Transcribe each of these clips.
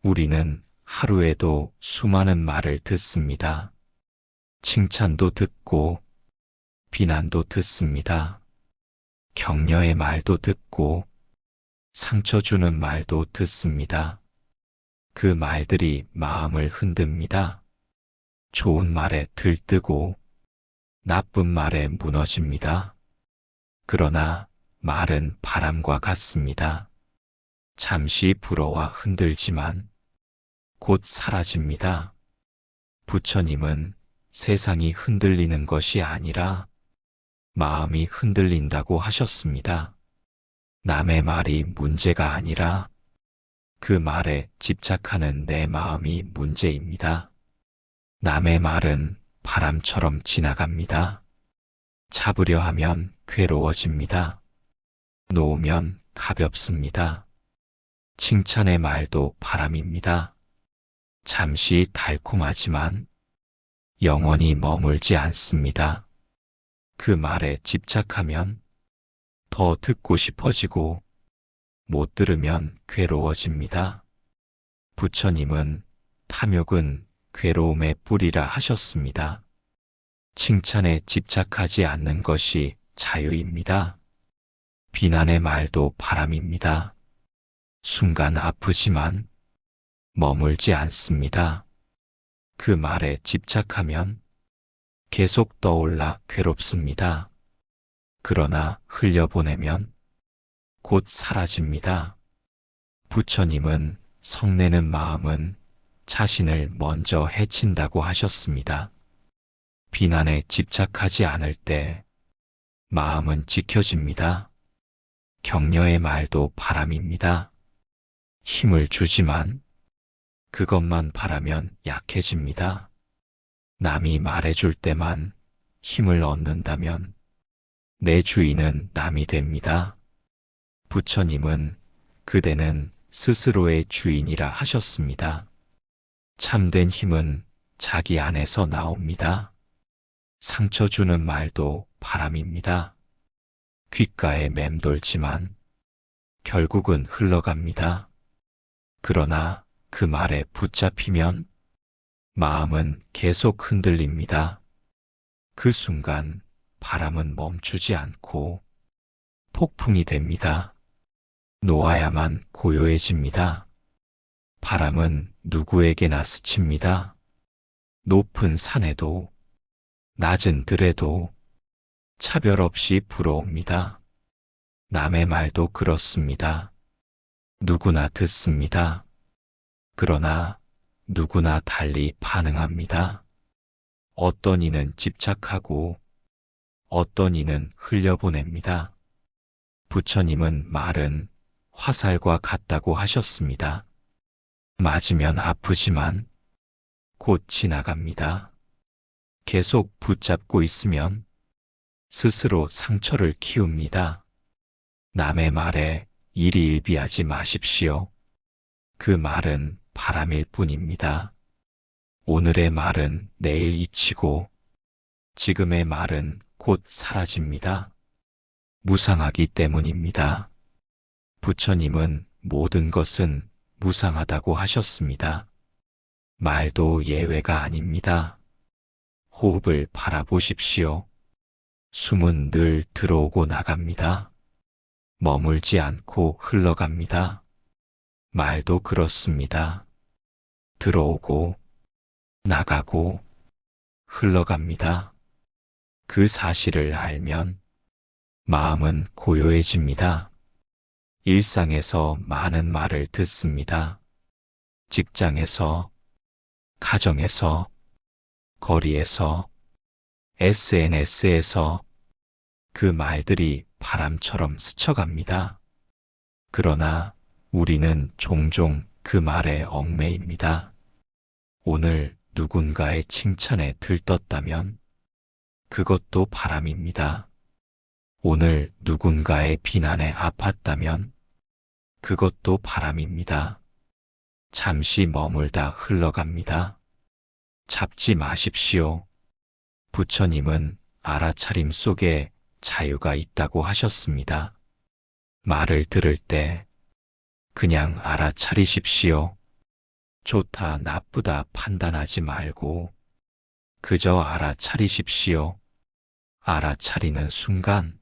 우리는 하루에도 수많은 말을 듣습니다. 칭찬도 듣고 비난도 듣습니다. 격려의 말도 듣고 상처 주는 말도 듣습니다. 그 말들이 마음을 흔듭니다. 좋은 말에 들뜨고 나쁜 말에 무너집니다. 그러나 말은 바람과 같습니다. 잠시 불어와 흔들지만 곧 사라집니다. 부처님은 세상이 흔들리는 것이 아니라 마음이 흔들린다고 하셨습니다. 남의 말이 문제가 아니라 그 말에 집착하는 내 마음이 문제입니다. 남의 말은 바람처럼 지나갑니다. 잡으려 하면 괴로워집니다. 놓으면 가볍습니다. 칭찬의 말도 바람입니다. 잠시 달콤하지만 영원히 머물지 않습니다. 그 말에 집착하면 더 듣고 싶어지고 못 들으면 괴로워집니다. 부처님은 탐욕은 괴로움의 뿌리라 하셨습니다. 칭찬에 집착하지 않는 것이 자유입니다. 비난의 말도 바람입니다. 순간 아프지만 머물지 않습니다. 그 말에 집착하면 계속 떠올라 괴롭습니다. 그러나 흘려보내면 곧 사라집니다. 부처님은 성내는 마음은 자신을 먼저 해친다고 하셨습니다. 비난에 집착하지 않을 때 마음은 지켜집니다. 격려의 말도 바람입니다. 힘을 주지만 그것만 바라면 약해집니다. 남이 말해줄 때만 힘을 얻는다면 내 주인은 남이 됩니다. 부처님은 그대는 스스로의 주인이라 하셨습니다. 참된 힘은 자기 안에서 나옵니다. 상처 주는 말도 바람입니다. 귓가에 맴돌지만 결국은 흘러갑니다. 그러나 그 말에 붙잡히면 마음은 계속 흔들립니다. 그 순간 바람은 멈추지 않고 폭풍이 됩니다. 놓아야만 고요해집니다. 바람은 누구에게나 스칩니다. 높은 산에도 낮은 들에도 차별 없이 불어옵니다. 남의 말도 그렇습니다. 누구나 듣습니다. 그러나 누구나 달리 반응합니다. 어떤 이는 집착하고 어떤 이는 흘려보냅니다. 부처님은 말은 화살과 같다고 하셨습니다. 맞으면 아프지만 곧 지나갑니다. 계속 붙잡고 있으면 스스로 상처를 키웁니다. 남의 말에 일희일비하지 마십시오. 그 말은 바람일 뿐입니다. 오늘의 말은 내일 잊히고 지금의 말은 곧 사라집니다. 무상하기 때문입니다. 부처님은 모든 것은 무상하다고 하셨습니다. 말도 예외가 아닙니다. 호흡을 바라보십시오. 숨은 늘 들어오고 나갑니다. 머물지 않고 흘러갑니다. 말도 그렇습니다. 들어오고 나가고 흘러갑니다. 그 사실을 알면 마음은 고요해집니다. 일상에서 많은 말을 듣습니다. 직장에서, 가정에서, 거리에서, SNS에서 그 말들이 바람처럼 스쳐갑니다. 그러나 우리는 종종 그 말에 얽매입니다. 오늘 누군가의 칭찬에 들떴다면 그것도 바람입니다. 오늘 누군가의 비난에 아팠다면 그것도 바람입니다. 잠시 머물다 흘러갑니다. 잡지 마십시오. 부처님은 알아차림 속에 자유가 있다고 하셨습니다. 말을 들을 때 그냥 알아차리십시오. 좋다, 나쁘다 판단하지 말고 그저 알아차리십시오. 알아차리는 순간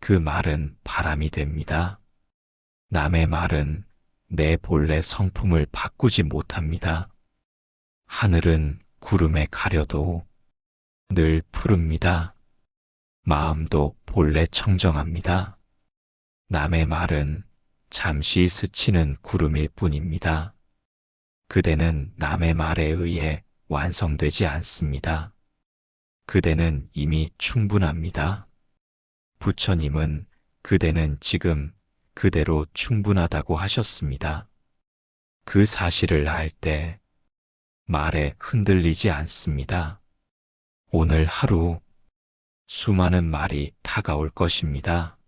그 말은 바람이 됩니다. 남의 말은 내 본래 성품을 바꾸지 못합니다. 하늘은 구름에 가려도 늘 푸릅니다. 마음도 본래 청정합니다. 남의 말은 잠시 스치는 구름일 뿐입니다. 그대는 남의 말에 의해 완성되지 않습니다. 그대는 이미 충분합니다. 부처님은 그대는 지금 그대로 충분하다고 하셨습니다. 그 사실을 알 때 말에 흔들리지 않습니다. 오늘 하루 수많은 말이 다가올 것입니다.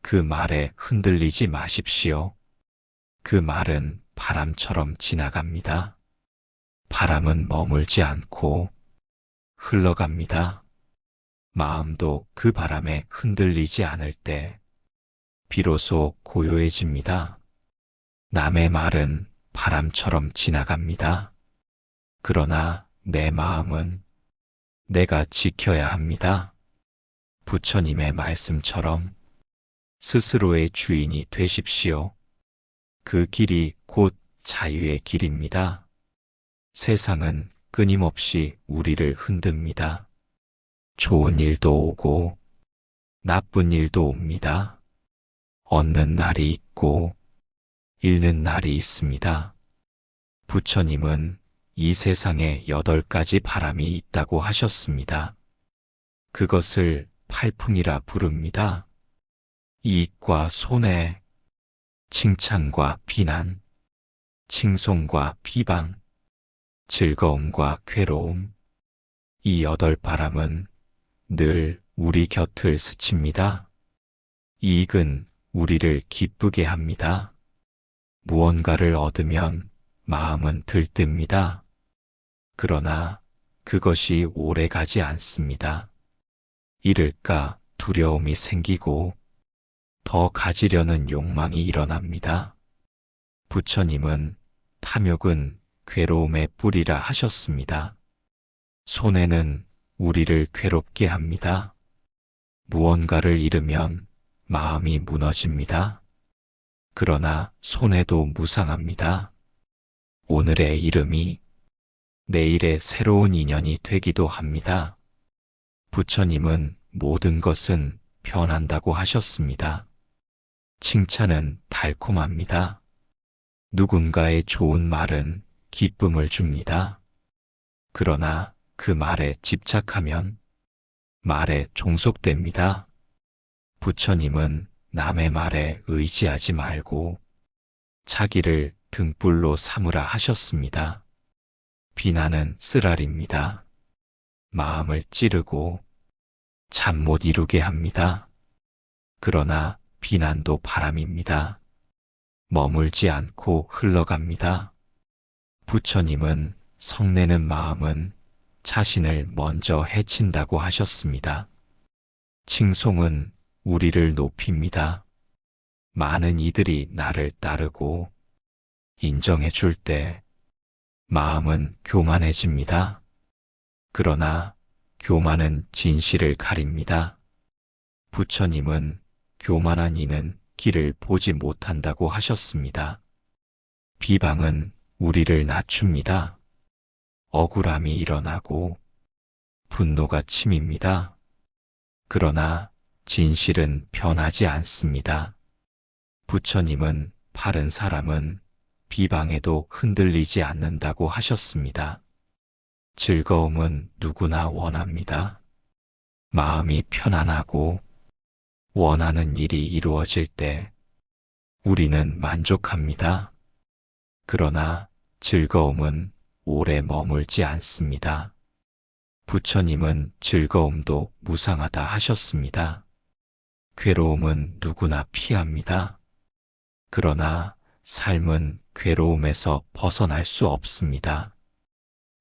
그 말에 흔들리지 마십시오. 그 말은 바람처럼 지나갑니다. 바람은 머물지 않고 흘러갑니다. 마음도 그 바람에 흔들리지 않을 때 비로소 고요해집니다. 남의 말은 바람처럼 지나갑니다. 그러나 내 마음은 내가 지켜야 합니다. 부처님의 말씀처럼 스스로의 주인이 되십시오. 그 길이 곧 자유의 길입니다. 세상은 끊임없이 우리를 흔듭니다. 좋은 일도 오고 나쁜 일도 옵니다. 얻는 날이 있고 잃는 날이 있습니다. 부처님은 이 세상에 8가지 바람이 있다고 하셨습니다. 그것을 팔풍이라 부릅니다. 이익과 손해, 칭찬과 비난, 칭송과 비방, 즐거움과 괴로움. 이 8바람은 늘 우리 곁을 스칩니다. 이익은 우리를 기쁘게 합니다. 무언가를 얻으면 마음은 들뜹니다. 그러나 그것이 오래 가지 않습니다. 잃을까 두려움이 생기고 더 가지려는 욕망이 일어납니다. 부처님은 탐욕은 괴로움의 뿌리라 하셨습니다. 손해는 우리를 괴롭게 합니다. 무언가를 잃으면 마음이 무너집니다. 그러나 손해도 무상합니다. 오늘의 잃음이 내일의 새로운 인연이 되기도 합니다. 부처님은 모든 것은 변한다고 하셨습니다. 칭찬은 달콤합니다. 누군가의 좋은 말은 기쁨을 줍니다. 그러나 그 말에 집착하면 말에 종속됩니다. 부처님은 남의 말에 의지하지 말고 자기를 등불로 삼으라 하셨습니다. 비난은 쓰라립니다. 마음을 찌르고 잠 못 이루게 합니다. 그러나 비난도 바람입니다. 머물지 않고 흘러갑니다. 부처님은 성내는 마음은 자신을 먼저 해친다고 하셨습니다. 칭송은 우리를 높입니다. 많은 이들이 나를 따르고 인정해 줄 때 마음은 교만해집니다. 그러나 교만은 진실을 가립니다. 부처님은 교만한 이는 길을 보지 못한다고 하셨습니다. 비방은 우리를 낮춥니다. 억울함이 일어나고 분노가 침입니다. 그러나 진실은 변하지 않습니다. 부처님은 바른 사람은 비방에도 흔들리지 않는다고 하셨습니다. 즐거움은 누구나 원합니다. 마음이 편안하고 원하는 일이 이루어질 때 우리는 만족합니다. 그러나 즐거움은 오래 머물지 않습니다. 부처님은 즐거움도 무상하다 하셨습니다. 괴로움은 누구나 피합니다. 그러나 삶은 괴로움에서 벗어날 수 없습니다.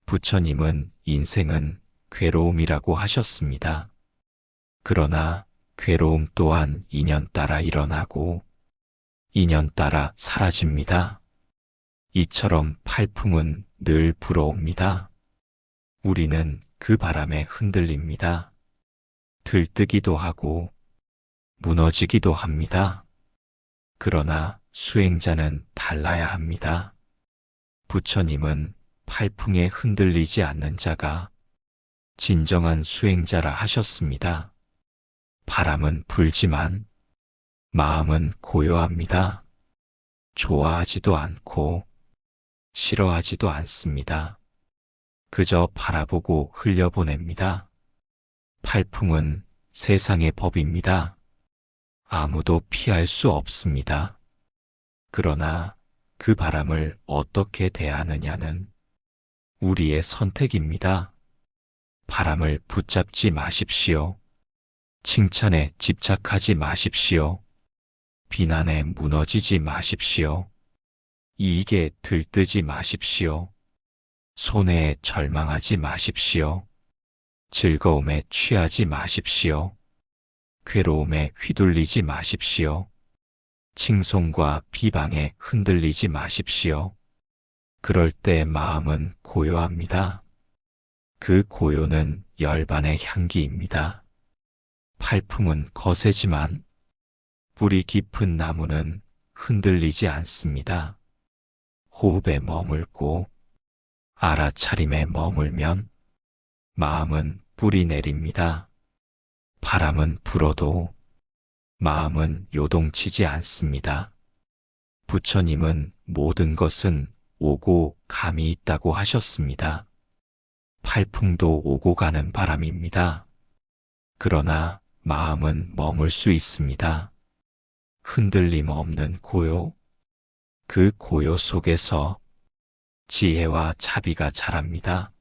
부처님은 인생은 괴로움이라고 하셨습니다. 그러나 괴로움 또한 인연 따라 일어나고 인연 따라 사라집니다. 이처럼 팔풍은 늘 불어옵니다. 우리는 그 바람에 흔들립니다. 들뜨기도 하고 무너지기도 합니다. 그러나 수행자는 달라야 합니다. 부처님은 팔풍에 흔들리지 않는 자가 진정한 수행자라 하셨습니다. 바람은 불지만 마음은 고요합니다. 좋아하지도 않고 싫어하지도 않습니다. 그저 바라보고 흘려보냅니다. 팔풍은 세상의 법입니다. 아무도 피할 수 없습니다. 그러나 그 바람을 어떻게 대하느냐는 우리의 선택입니다. 바람을 붙잡지 마십시오. 칭찬에 집착하지 마십시오. 비난에 무너지지 마십시오. 이익에 들뜨지 마십시오. 손해에 절망하지 마십시오. 즐거움에 취하지 마십시오. 괴로움에 휘둘리지 마십시오. 칭송과 비방에 흔들리지 마십시오. 그럴 때 마음은 고요합니다. 그 고요는 열반의 향기입니다. 팔풍은 거세지만 뿌리 깊은 나무는 흔들리지 않습니다. 호흡에 머물고 알아차림에 머물면 마음은 뿌리 내립니다. 바람은 불어도 마음은 요동치지 않습니다. 부처님은 모든 것은 오고 감이 있다고 하셨습니다. 팔풍도 오고 가는 바람입니다. 그러나 마음은 머물 수 있습니다. 흔들림 없는 고요, 그 고요 속에서 지혜와 자비가 자랍니다.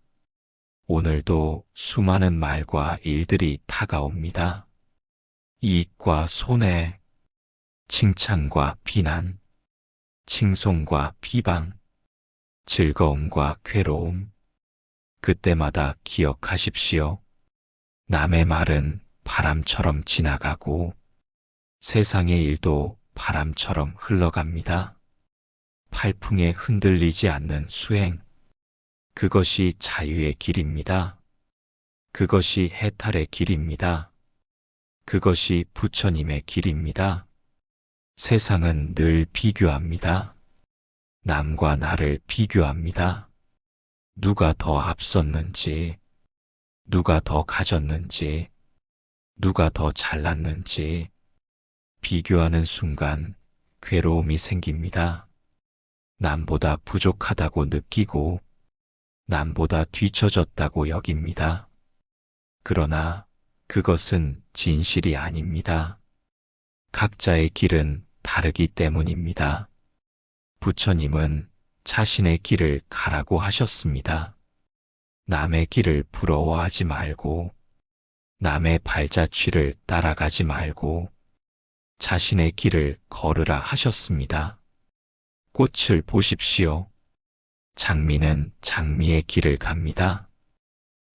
오늘도 수많은 말과 일들이 다가옵니다. 이익과 손해, 칭찬과 비난, 칭송과 비방, 즐거움과 괴로움. 그때마다 기억하십시오. 남의 말은 바람처럼 지나가고 세상의 일도 바람처럼 흘러갑니다. 팔풍에 흔들리지 않는 수행, 그것이 자유의 길입니다. 그것이 해탈의 길입니다. 그것이 부처님의 길입니다. 세상은 늘 비교합니다. 남과 나를 비교합니다. 누가 더 앞섰는지, 누가 더 가졌는지, 누가 더 잘났는지 비교하는 순간 괴로움이 생깁니다. 남보다 부족하다고 느끼고 남보다 뒤처졌다고 여깁니다. 그러나 그것은 진실이 아닙니다. 각자의 길은 다르기 때문입니다. 부처님은 자신의 길을 가라고 하셨습니다. 남의 길을 부러워하지 말고 남의 발자취를 따라가지 말고 자신의 길을 걸으라 하셨습니다. 꽃을 보십시오. 장미는 장미의 길을 갑니다.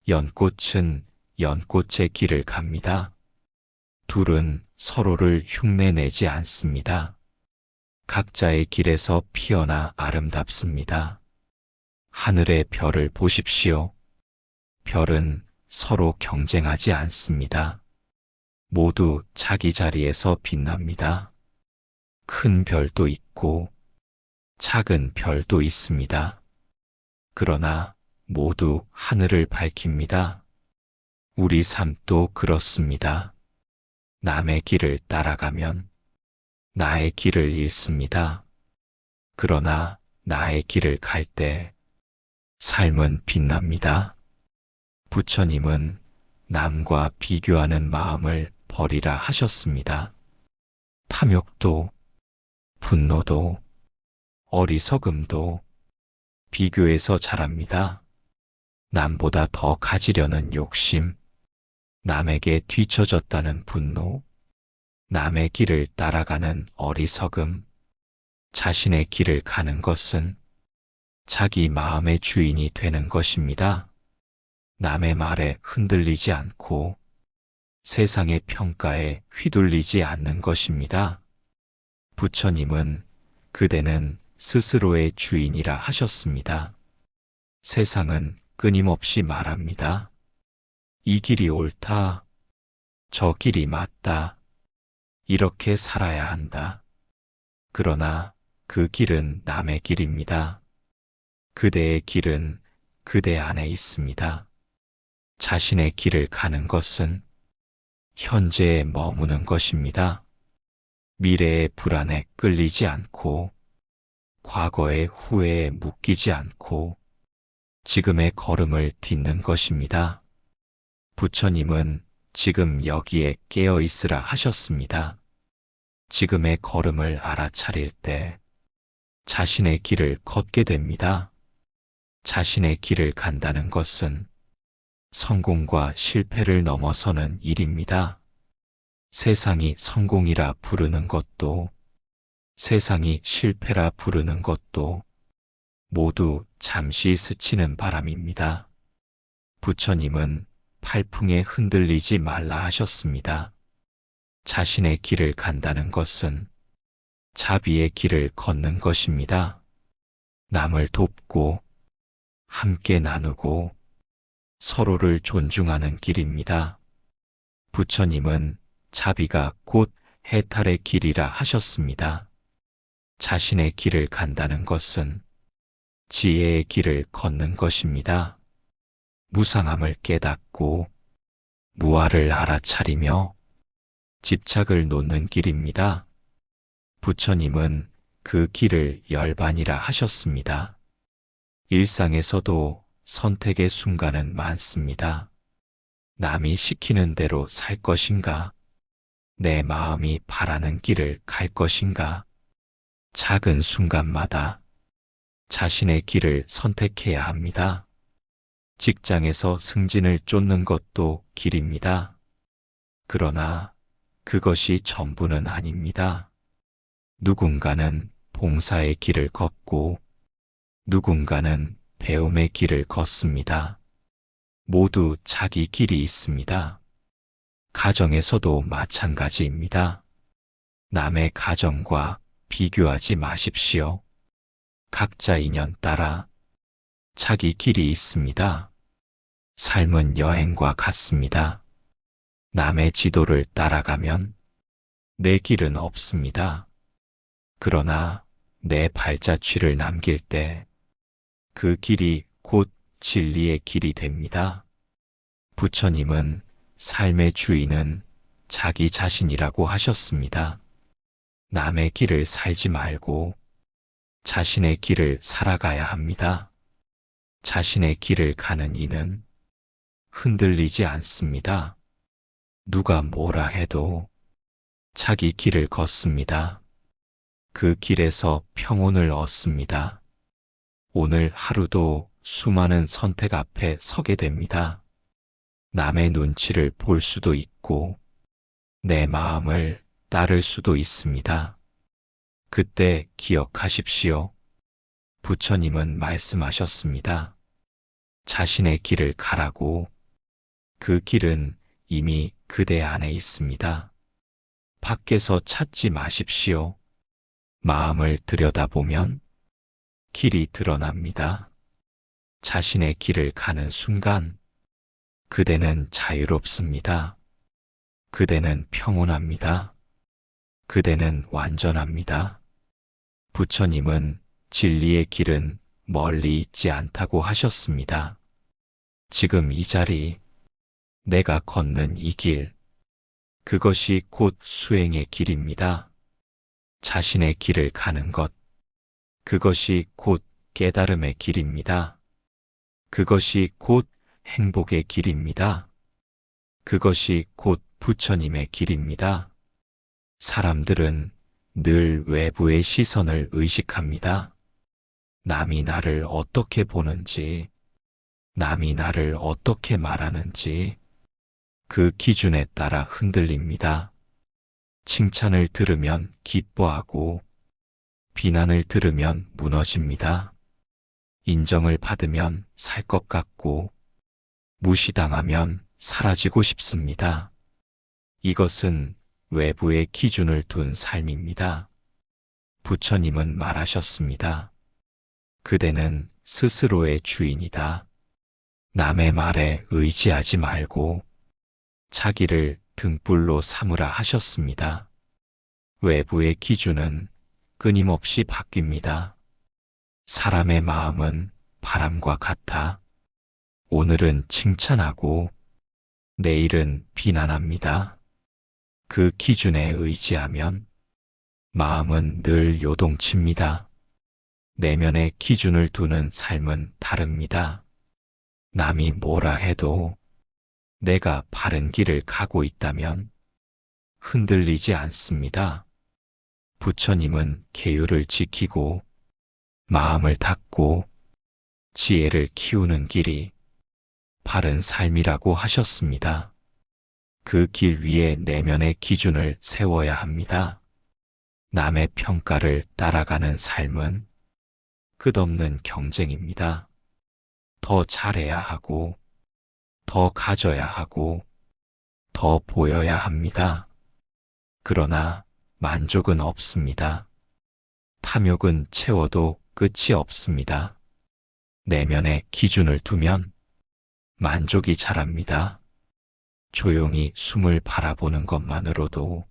연꽃은 연꽃의 길을 갑니다. 둘은 서로를 흉내내지 않습니다. 각자의 길에서 피어나 아름답습니다. 하늘의 별을 보십시오. 별은 서로 경쟁하지 않습니다. 모두 자기 자리에서 빛납니다. 큰 별도 있고 작은 별도 있습니다. 그러나 모두 하늘을 밝힙니다. 우리 삶도 그렇습니다. 남의 길을 따라가면 나의 길을 잃습니다. 그러나 나의 길을 갈 때 삶은 빛납니다. 부처님은 남과 비교하는 마음을 버리라 하셨습니다. 탐욕도, 분노도, 어리석음도 비교에서 자랍니다. 남보다 더 가지려는 욕심, 남에게 뒤처졌다는 분노, 남의 길을 따라가는 어리석음, 자신의 길을 가는 것은 자기 마음의 주인이 되는 것입니다. 남의 말에 흔들리지 않고 세상의 평가에 휘둘리지 않는 것입니다. 부처님은 그대는 스스로의 주인이라 하셨습니다. 세상은 끊임없이 말합니다. 이 길이 옳다. 저 길이 맞다. 이렇게 살아야 한다. 그러나 그 길은 남의 길입니다. 그대의 길은 그대 안에 있습니다. 자신의 길을 가는 것은 현재에 머무는 것입니다. 미래의 불안에 끌리지 않고 과거의 후회에 묶이지 않고 지금의 걸음을 딛는 것입니다. 부처님은 지금 여기에 깨어 있으라 하셨습니다. 지금의 걸음을 알아차릴 때 자신의 길을 걷게 됩니다. 자신의 길을 간다는 것은 성공과 실패를 넘어서는 일입니다. 세상이 성공이라 부르는 것도 세상이 실패라 부르는 것도 모두 잠시 스치는 바람입니다. 부처님은 팔풍에 흔들리지 말라 하셨습니다. 자신의 길을 간다는 것은 자비의 길을 걷는 것입니다. 남을 돕고 함께 나누고 서로를 존중하는 길입니다. 부처님은 자비가 곧 해탈의 길이라 하셨습니다. 자신의 길을 간다는 것은 지혜의 길을 걷는 것입니다. 무상함을 깨닫고 무아를 알아차리며 집착을 놓는 길입니다. 부처님은 그 길을 열반이라 하셨습니다. 일상에서도 선택의 순간은 많습니다. 남이 시키는 대로 살 것인가? 내 마음이 바라는 길을 갈 것인가? 작은 순간마다 자신의 길을 선택해야 합니다. 직장에서 승진을 쫓는 것도 길입니다. 그러나 그것이 전부는 아닙니다. 누군가는 봉사의 길을 걷고 누군가는 배움의 길을 걷습니다. 모두 자기 길이 있습니다. 가정에서도 마찬가지입니다. 남의 가정과 비교하지 마십시오. 각자 인연 따라 자기 길이 있습니다. 삶은 여행과 같습니다. 남의 지도를 따라가면 내 길은 없습니다. 그러나 내 발자취를 남길 때 그 길이 곧 진리의 길이 됩니다. 부처님은 삶의 주인은 자기 자신이라고 하셨습니다. 남의 길을 살지 말고 자신의 길을 살아가야 합니다. 자신의 길을 가는 이는 흔들리지 않습니다. 누가 뭐라 해도 자기 길을 걷습니다. 그 길에서 평온을 얻습니다. 오늘 하루도 수많은 선택 앞에 서게 됩니다. 남의 눈치를 볼 수도 있고 내 마음을 따를 수도 있습니다. 그때 기억하십시오. 부처님은 말씀하셨습니다. 자신의 길을 가라고. 그 길은 이미 그대 안에 있습니다. 밖에서 찾지 마십시오. 마음을 들여다보면 길이 드러납니다. 자신의 길을 가는 순간 그대는 자유롭습니다. 그대는 평온합니다. 그대는 완전합니다. 부처님은 진리의 길은 멀리 있지 않다고 하셨습니다. 지금 이 자리, 내가 걷는 이 길, 그것이 곧 수행의 길입니다. 자신의 길을 가는 것, 그것이 곧 깨달음의 길입니다. 그것이 곧 행복의 길입니다. 그것이 곧 부처님의 길입니다. 사람들은 늘 외부의 시선을 의식합니다. 남이 나를 어떻게 보는지, 남이 나를 어떻게 말하는지 그 기준에 따라 흔들립니다. 칭찬을 들으면 기뻐하고 비난을 들으면 무너집니다. 인정을 받으면 살 것 같고 무시당하면 사라지고 싶습니다. 이것은 외부의 기준을 둔 삶입니다. 부처님은 말하셨습니다. 그대는 스스로의 주인이다. 남의 말에 의지하지 말고 자기를 등불로 삼으라 하셨습니다. 외부의 기준은 끊임없이 바뀝니다. 사람의 마음은 바람과 같아 오늘은 칭찬하고 내일은 비난합니다. 그 기준에 의지하면 마음은 늘 요동칩니다. 내면의 기준을 두는 삶은 다릅니다. 남이 뭐라 해도 내가 바른 길을 가고 있다면 흔들리지 않습니다. 부처님은 계율을 지키고 마음을 닫고 지혜를 키우는 길이 바른 삶이라고 하셨습니다. 그 길 위에 내면의 기준을 세워야 합니다. 남의 평가를 따라가는 삶은 끝없는 경쟁입니다. 더 잘해야 하고, 더 가져야 하고, 더 보여야 합니다. 그러나 만족은 없습니다. 탐욕은 채워도 끝이 없습니다. 내면의 기준을 두면 만족이 자랍니다. 조용히 숨을 바라보는 것만으로도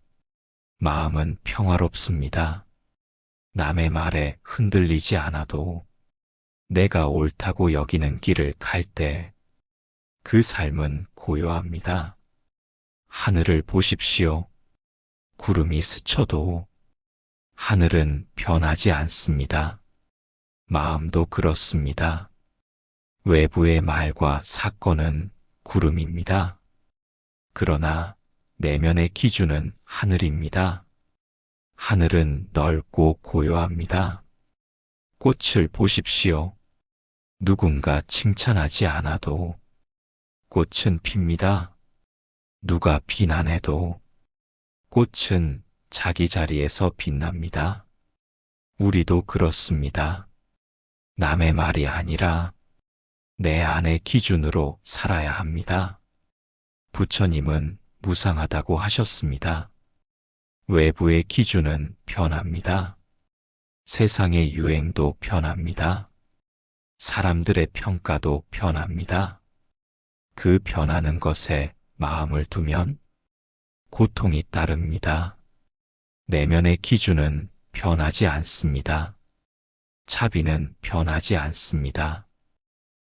마음은 평화롭습니다. 남의 말에 흔들리지 않아도 내가 옳다고 여기는 길을 갈 때 그 삶은 고요합니다. 하늘을 보십시오. 구름이 스쳐도 하늘은 변하지 않습니다. 마음도 그렇습니다. 외부의 말과 사건은 구름입니다. 그러나 내면의 기준은 하늘입니다. 하늘은 넓고 고요합니다. 꽃을 보십시오. 누군가 칭찬하지 않아도 꽃은 핍니다. 누가 비난해도 꽃은 자기 자리에서 빛납니다. 우리도 그렇습니다. 남의 말이 아니라 내 안의 기준으로 살아야 합니다. 부처님은 무상하다고 하셨습니다. 외부의 기준은 변합니다. 세상의 유행도 변합니다. 사람들의 평가도 변합니다. 그 변하는 것에 마음을 두면 고통이 따릅니다. 내면의 기준은 변하지 않습니다. 차비는 변하지 않습니다.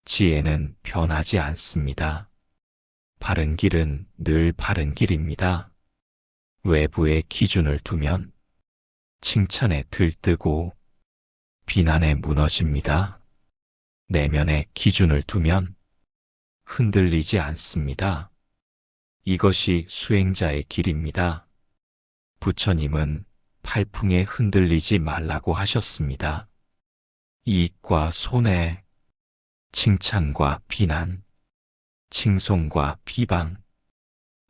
지혜는 변하지 않습니다. 바른 길은 늘 바른 길입니다. 외부의 기준을 두면 칭찬에 들뜨고 비난에 무너집니다. 내면의 기준을 두면 흔들리지 않습니다. 이것이 수행자의 길입니다. 부처님은 팔풍에 흔들리지 말라고 하셨습니다. 이익과 손해, 칭찬과 비난, 칭송과 비방,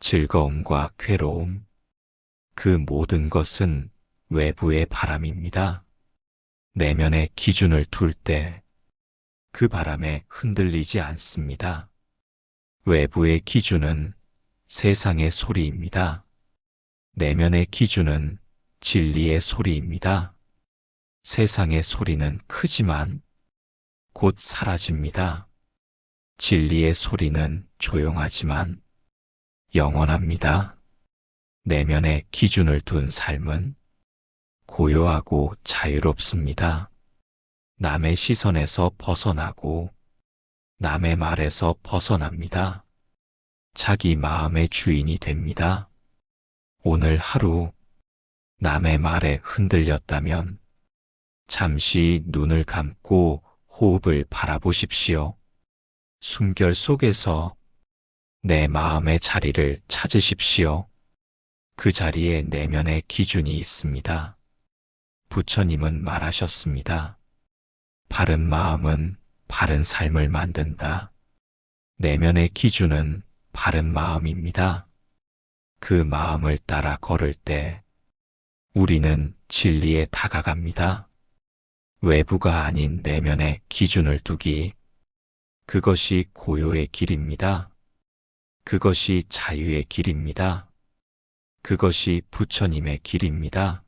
즐거움과 괴로움, 그 모든 것은 외부의 바람입니다. 내면의 기준을 둘 때 그 바람에 흔들리지 않습니다. 외부의 기준은 세상의 소리입니다. 내면의 기준은 진리의 소리입니다. 세상의 소리는 크지만 곧 사라집니다. 진리의 소리는 조용하지만 영원합니다. 내면의 기준을 둔 삶은 고요하고 자유롭습니다. 남의 시선에서 벗어나고 남의 말에서 벗어납니다. 자기 마음의 주인이 됩니다. 오늘 하루 남의 말에 흔들렸다면 잠시 눈을 감고 호흡을 바라보십시오. 숨결 속에서 내 마음의 자리를 찾으십시오. 그 자리에 내면의 기준이 있습니다. 부처님은 말하셨습니다. 바른 마음은 바른 삶을 만든다. 내면의 기준은 바른 마음입니다. 그 마음을 따라 걸을 때 우리는 진리에 다가갑니다. 외부가 아닌 내면의 기준을 두기, 그것이 고요의 길입니다. 그것이 자유의 길입니다. 그것이 부처님의 길입니다.